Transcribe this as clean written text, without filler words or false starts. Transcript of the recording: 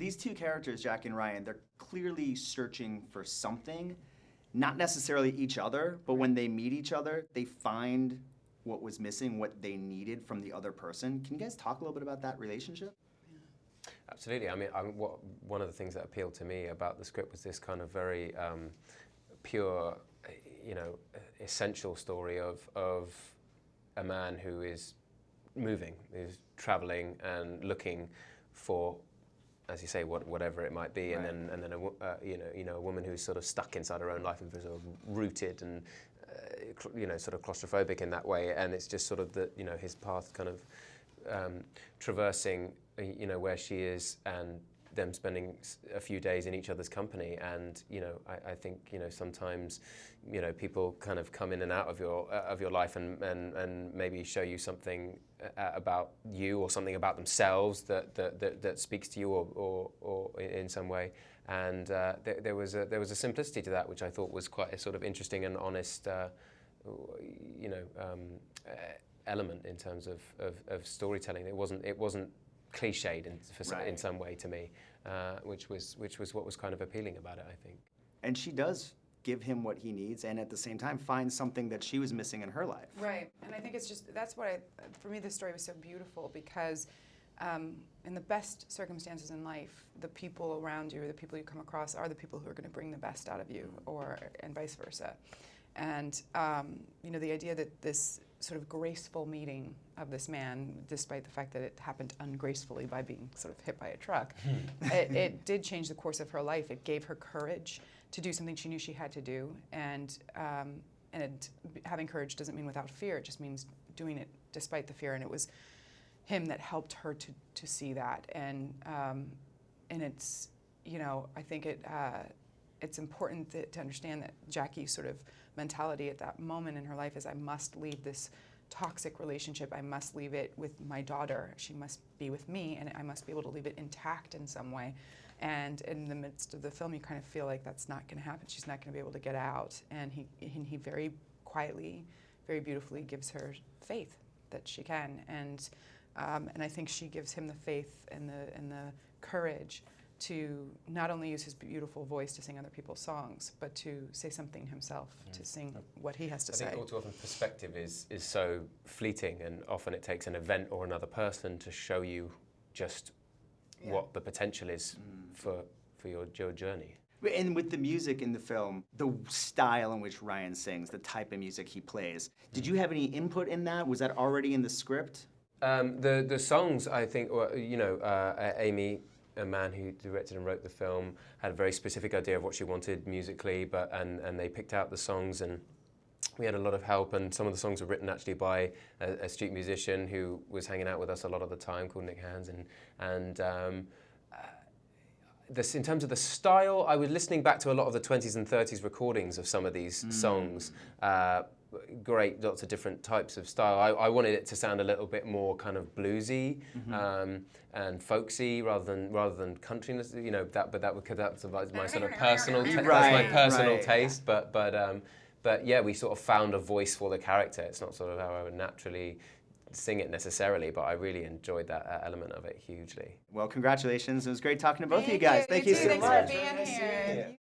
these two characters, Jack and Ryan, they're clearly searching for something, not necessarily each other, but when they meet each other, they find what was missing, what they needed from the other person. Can you guys talk a little bit about that relationship? Absolutely. I mean, one of the things that appealed to me about the script was this kind of very pure, essential story of a man who is moving, who's traveling and looking for, as you say, whatever it might be, right. and then a woman who's sort of stuck inside her own life and sort of rooted and sort of claustrophobic in that way, and it's just sort of his path kind of traversing where she is and them spending a few days in each other's company. And I think sometimes people kind of come in and out of your life and maybe show you something about you or something about themselves that speaks to you or in some way. And there was a simplicity to that which I thought was quite a sort of interesting and honest element in terms of storytelling. It wasn't cliched in some way to me, which was what was kind of appealing about it, I think. And she does give him what he needs, and at the same time find something that she was missing in her life. Right, and I think it's just, that's what for me this story was so beautiful, because in the best circumstances in life, the people around you or the people you come across are the people who are going to bring the best out of you, and vice versa. And the idea that this sort of graceful meeting of this man, despite the fact that it happened ungracefully by being sort of hit by a truck, it did change the course of her life. It gave her courage to do something she knew she had to do, and having courage doesn't mean without fear. It just means doing it despite the fear. And it was him that helped her to see that. And it's I think it's important to understand that Jackie's sort of mentality at that moment in her life is, I must leave this toxic relationship. I must leave it with my daughter. She must be with me, and I must be able to leave it intact in some way. And in the midst of the film, you kind of feel like that's not going to happen. She's not going to be able to get out. And he very quietly, very beautifully gives her faith that she can. And I think she gives him the faith and the courage to not only use his beautiful voice to sing other people's songs, but to say something himself, to sing what he has to say. I think all too often perspective is so fleeting, and often it takes an event or another person to show you just what the potential is for your journey. And with the music in the film, the style in which Ryan sings, the type of music he plays, did you have any input in that? Was that already in the script? The songs, I think, Amy, a man who directed and wrote the film, had a very specific idea of what she wanted musically, and they picked out the songs, and we had a lot of help. And some of the songs were written actually by a street musician who was hanging out with us a lot of the time, called Nick Hands. In terms of the style, I was listening back to a lot of the 20s and 30s recordings of some of these songs. Great, lots of different types of style. I wanted it to sound a little bit more kind of bluesy and folksy rather than countryness. That's my sort of personal taste. But yeah, we sort of found a voice for the character. It's not sort of how I would naturally sing it necessarily, but I really enjoyed that element of it hugely. Well, congratulations. It was great talking to both of you guys. Thank you so much. Thanks for being here.